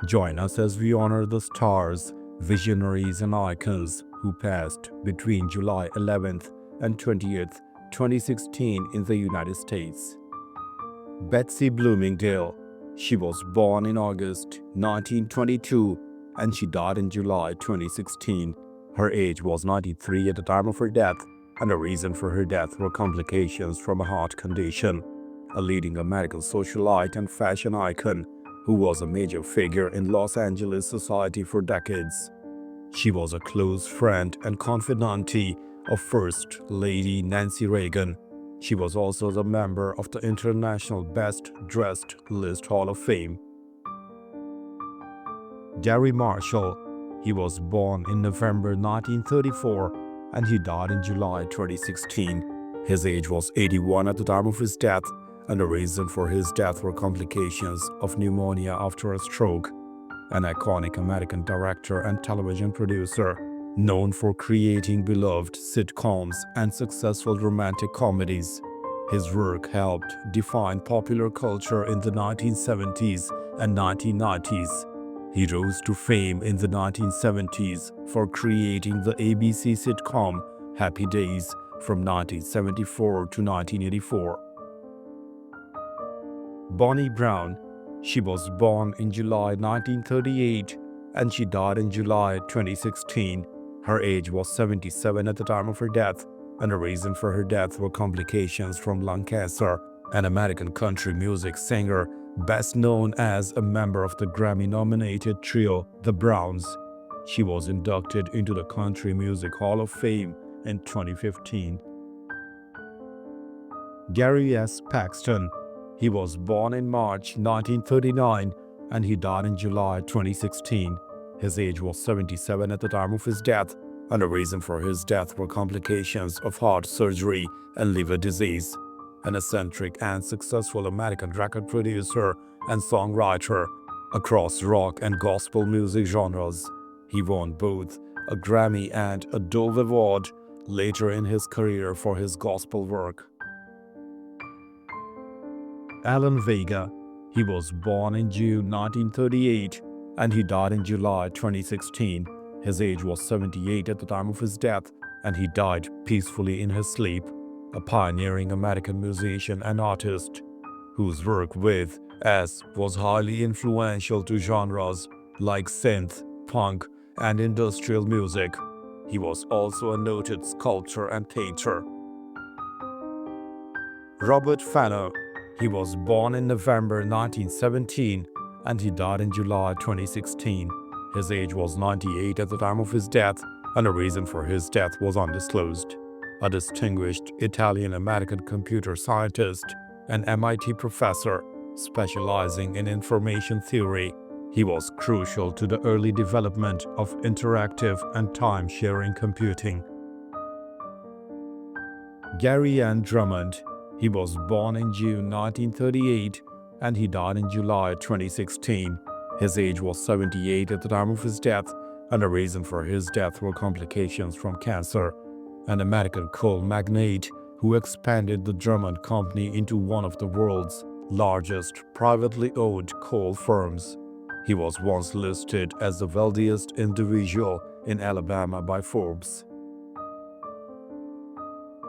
Join us as we honor the stars, visionaries, and icons who passed between July 11th and 20th, 2016 in the United States. Betsy Bloomingdale. She was born in August 1922 and she died in July 2016. Her age was 93 at the time of her death, and the reason for her death were complications from a heart condition. A leading American socialite and fashion icon who was a major figure in Los Angeles society for decades. She was a close friend and confidante of First Lady Nancy Reagan. She was also the member of the International Best Dressed List Hall of Fame. Gary Marshall. He was born in November 1934 and he died in July 2016. His age was 81 at the time of his death, and the reason for his death were complications of pneumonia after a stroke. An iconic American director and television producer, known for creating beloved sitcoms and successful romantic comedies. His work helped define popular culture in the 1970s and 1990s. He rose to fame in the 1970s for creating the ABC sitcom Happy Days from 1974 to 1984. Bonnie Brown. She was born in July 1938 and she died in July 2016. Her age was 77 at the time of her death, and the reason for her death were complications from lung cancer. An American country music singer, best known as a member of the Grammy-nominated trio The Browns. She was inducted into the Country Music Hall of Fame in 2015. Gary S. Paxton. He was born in March 1939 and he died in July 2016. His age was 77 at the time of his death, and the reason for his death were complications of heart surgery and liver disease. An eccentric and successful American record producer and songwriter across rock and gospel music genres. He won both a Grammy and a Dove Award later in his career for his gospel work. Alan Vega. He was born in June 1938 and he died in July 2016. His age was 78 at the time of his death, and he died peacefully in his sleep. A pioneering American musician and artist whose work with S was highly influential to genres like synth, punk, and industrial music. He was also a noted sculptor and painter. Robert Fano. He was born in November 1917 and he died in July 2016. His age was 98 at the time of his death, and the reason for his death was undisclosed. A distinguished Italian-American computer scientist and MIT professor specializing in information theory, he was crucial to the early development of interactive and time-sharing computing. Gary Ann Drummond. He was born in June 1938 and he died in July 2016. His age was 78 at the time of his death, and the reason for his death were complications from cancer. An American coal magnate who expanded the Drummond Company into one of the world's largest privately owned coal firms. He was once listed as the wealthiest individual in Alabama by Forbes.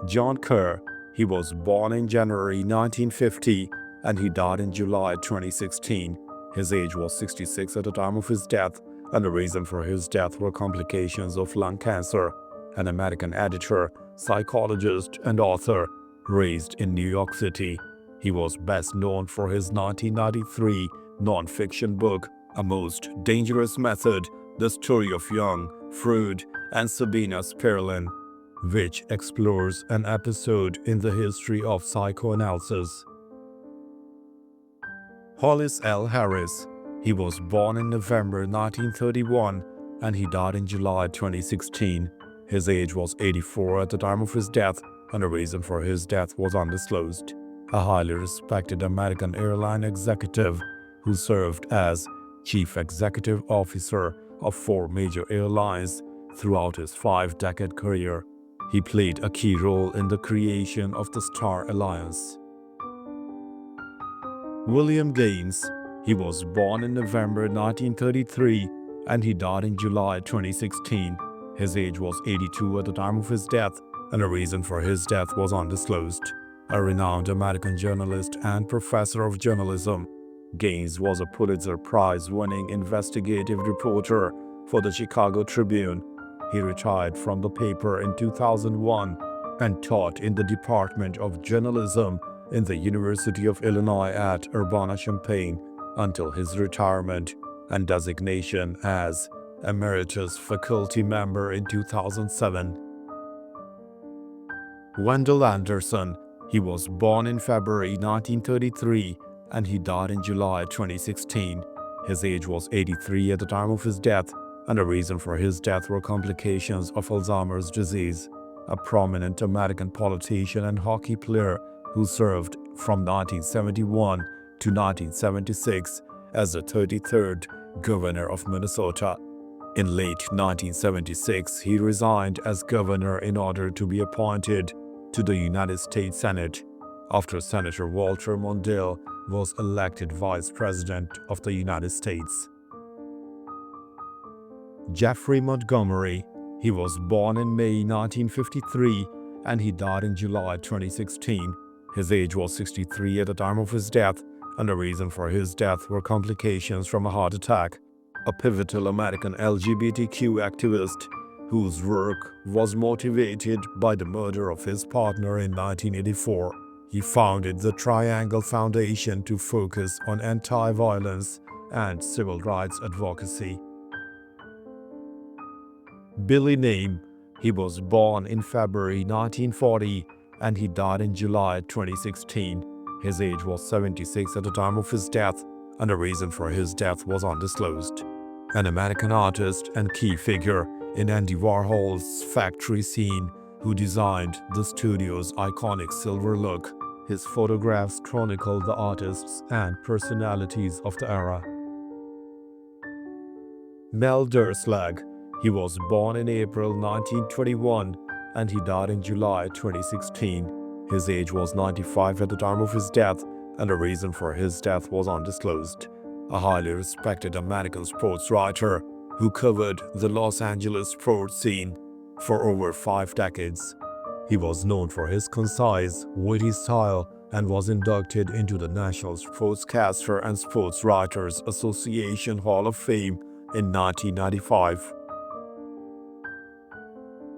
John Kerr. He was born in January 1950 and he died in July 2016. His age was 66 at the time of his death, and the reason for his death were complications of lung cancer. An American editor, psychologist, and author raised in New York City. He was best known for his 1993 non-fiction book, A Most Dangerous Method: The Story of Young, Freud, and Sabina Sperlin, which explores an episode in the history of psychoanalysis. Hollis L. Harris. He was born in November 1931 and he died in July 2016. His age was 84 at the time of his death, and the reason for his death was undisclosed. A highly respected American airline executive who served as chief executive officer of 4 major airlines throughout his 5-decade career. He played a key role in the creation of the Star Alliance. William Gaines. He was born in November 1933 and he died in July 2016. His age was 82 at the time of his death, and the reason for his death was undisclosed. A renowned American journalist and professor of journalism, Gaines was a Pulitzer Prize-winning investigative reporter for the Chicago Tribune. He retired from the paper in 2001 and taught in the Department of Journalism in the University of Illinois at Urbana-Champaign until his retirement and designation as Emeritus Faculty Member in 2007. Wendell Anderson. He was born in February 1933 and he died in July 2016. His age was 83 at the time of his death, and the reason for his death were complications of Alzheimer's disease. A prominent American politician and hockey player who served from 1971 to 1976 as the 33rd governor of Minnesota. In late 1976, he resigned as governor in order to be appointed to the United States Senate after Senator Walter Mondale was elected Vice President of the United States. Jeffrey Montgomery. He was born in May 1953 and he died in July 2016. His age was 63 at the time of his death, and the reason for his death were complications from a heart attack. A pivotal American LGBTQ activist whose work was motivated by the murder of his partner in 1984. He founded the Triangle Foundation to focus on anti-violence and civil rights advocacy. Billy Name. He was born in February 1940 and he died in July 2016. His age was 76 at the time of his death, and the reason for his death was undisclosed. An American artist and key figure in Andy Warhol's factory scene who designed the studio's iconic silver look. His photographs chronicle the artists and personalities of the era. Mel Derslag. He was born in April 1921 and he died in July 2016. His age was 95 at the time of his death, and the reason for his death was undisclosed. A highly respected American sports writer who covered the Los Angeles sports scene for over 5 decades. He was known for his concise, witty style and was inducted into the National Sportscaster and Sports Writers Association Hall of Fame in 1995.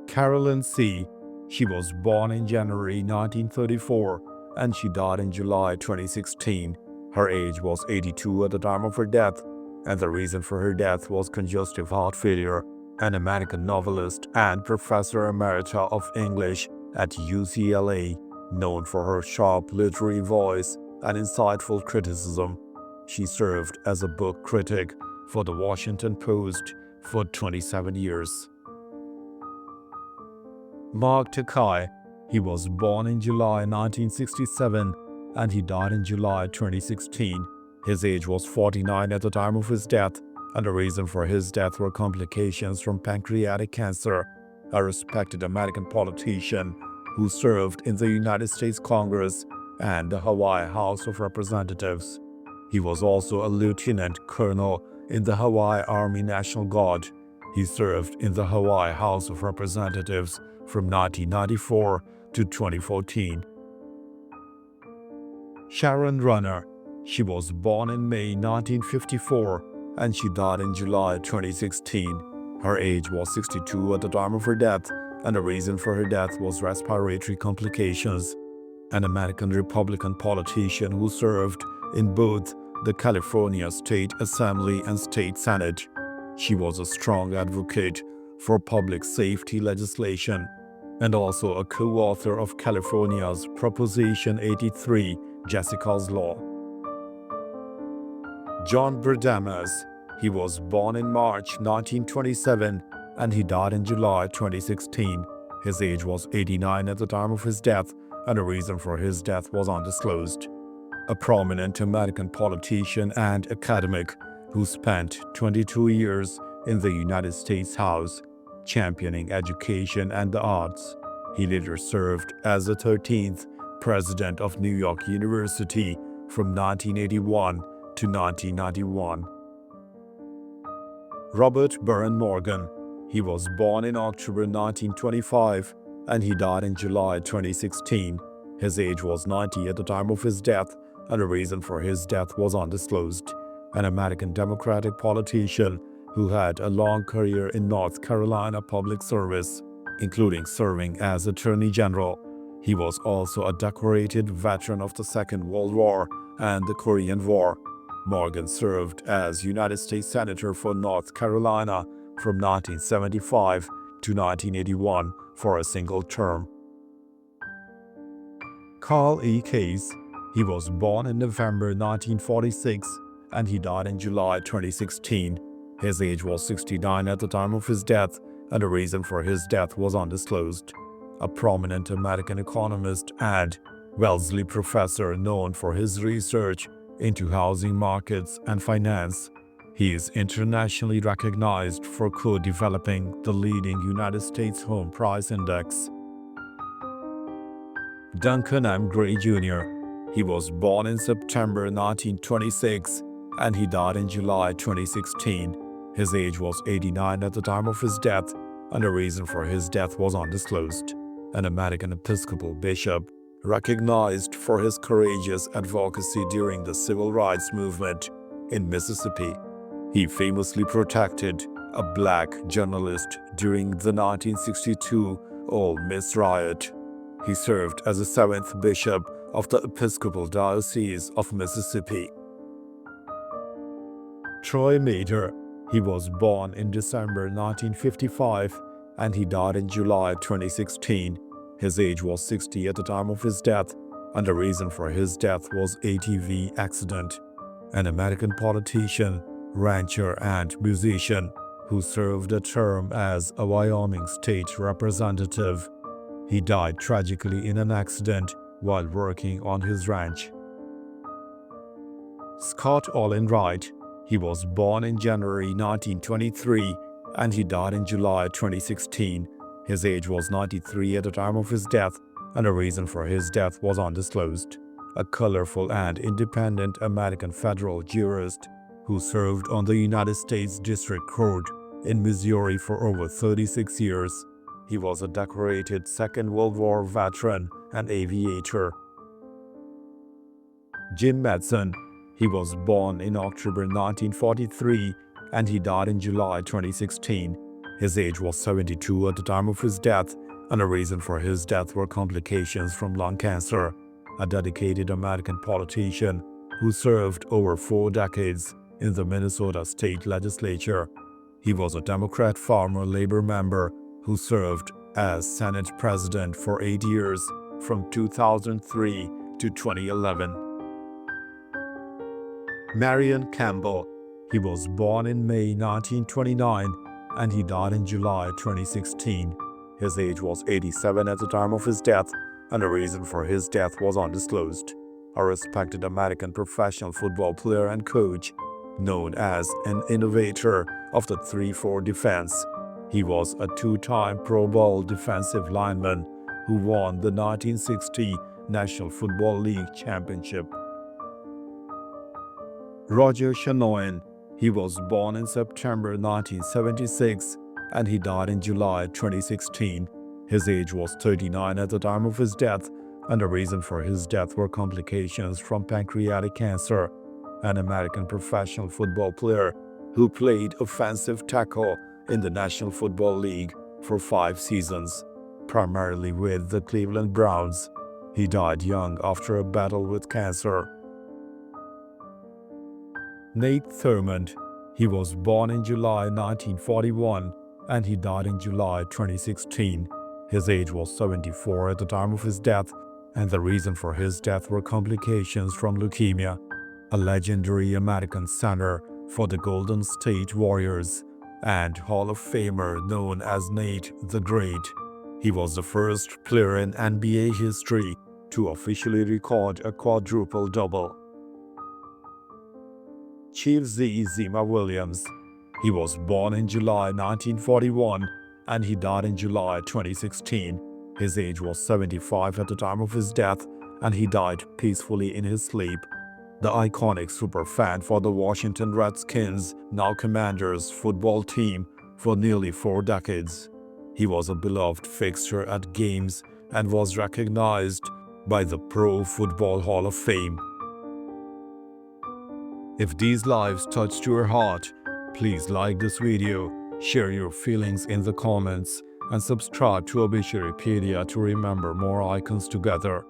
Carolyn C. She was born in January 1934 and she died in July 2016. Her age was 82 at the time of her death, and the reason for her death was congestive heart failure. An American novelist and professor emerita of English at UCLA, known for her sharp literary voice and insightful criticism. She served as a book critic for the Washington Post for 27 years. Mark Takai. He was born in July 1967 and he died in July 2016. His age was 49 at the time of his death, and the reason for his death were complications from pancreatic cancer. A respected American politician who served in the United States Congress and the Hawaii House of Representatives. He was also a lieutenant colonel in the Hawaii Army National Guard. He served in the Hawaii House of Representatives from 1994 to 2014. Sharon Runner. She was born in May 1954 and she died in July 2016. Her age was 62 at the time of her death, and the reason for her death was respiratory complications. An American Republican politician who served in both the California State Assembly and State Senate. She was a strong advocate for public safety legislation and also a co-author of California's Proposition 83, Jessica's Law. John Berdamas. He was born in March 1927 and he died in July 2016. His age was 89 at the time of his death, and the reason for his death was undisclosed. A prominent American politician and academic who spent 22 years in the United States House, championing education and the arts. He later served as the 13th president of New York University from 1981 to 1991. Robert Burren Morgan. He was born in October 1925 and he died in July 2016. His age was 90 at the time of his death, and the reason for his death was undisclosed. An American Democratic politician who had a long career in North Carolina public service, including serving as Attorney General. He was also a decorated veteran of the Second World War and the Korean War. Morgan served as United States Senator for North Carolina from 1975 to 1981 for a single term. Carl E. Case. He was born in November 1946 and he died in July 2016. His age was 69 at the time of his death, and the reason for his death was undisclosed. A prominent American economist and Wellesley professor known for his research into housing markets and finance. He is internationally recognized for co-developing the leading United States Home Price Index. Duncan M. Gray Jr. He was born in September 1926 and he died in July 2016. His age was 89 at the time of his death, and the reason for his death was undisclosed. An American Episcopal bishop, recognized for his courageous advocacy during the Civil Rights Movement in Mississippi. He famously protected a black journalist during the 1962 Ole Miss riot. He served as the 7th bishop of the Episcopal Diocese of Mississippi. Troy Mader. He was born in December 1955 and he died in July 2016. His age was 60 at the time of his death, and the reason for his death was ATV accident. An American politician, rancher, and musician who served a term as a Wyoming state representative. He died tragically in an accident while working on his ranch. Scott Olin Wright. He was born in January 1923 and he died in July 2016. His age was 93 at the time of his death, and the reason for his death was undisclosed. A colorful and independent American federal jurist who served on the United States District Court in Missouri for over 36 years. He was a decorated Second World War veteran and aviator. Jim Madsen. He was born in October 1943 and he died in July 2016. His age was 72 at the time of his death, and the reason for his death were complications from lung cancer. A dedicated American politician who served over 4 decades in the Minnesota State Legislature. He was a Democrat farmer labor member who served as Senate President for 8 years from 2003 to 2011. Marion Campbell. He was born in May 1929 and he died in July 2016. His age was 87 at the time of his death, and the reason for his death was undisclosed. A respected American professional football player and coach, known as an innovator of the 3-4 defense. He was a 2-time Pro Bowl defensive lineman who won the 1960 National Football League championship. Roger Shanoyan. He was born in September 1976 and he died in July 2016. His age was 39 at the time of his death, and the reason for his death were complications from pancreatic cancer. An American professional football player who played offensive tackle in the National Football League for 5 seasons, primarily with the Cleveland Browns. He died young after a battle with cancer. Nate Thurmond. He was born in July 1941 and he died in July 2016. His age was 74 at the time of his death, and the reason for his death were complications from leukemia. A legendary American center for the Golden State Warriors and Hall of Famer known as Nate the Great. He was the first player in NBA history to officially record a quadruple-double. Chief Zima Williams. He was born in July 1941 and he died in July 2016. His age was 75 at the time of his death, and he died peacefully in his sleep. the iconic superfan for the Washington Redskins, now Commanders football team, for nearly 4 decades. He was a beloved fixture at games and was recognized by the Pro Football Hall of Fame. If these lives touched your heart, please like this video, share your feelings in the comments, and subscribe to Obituarypedia to remember more icons together.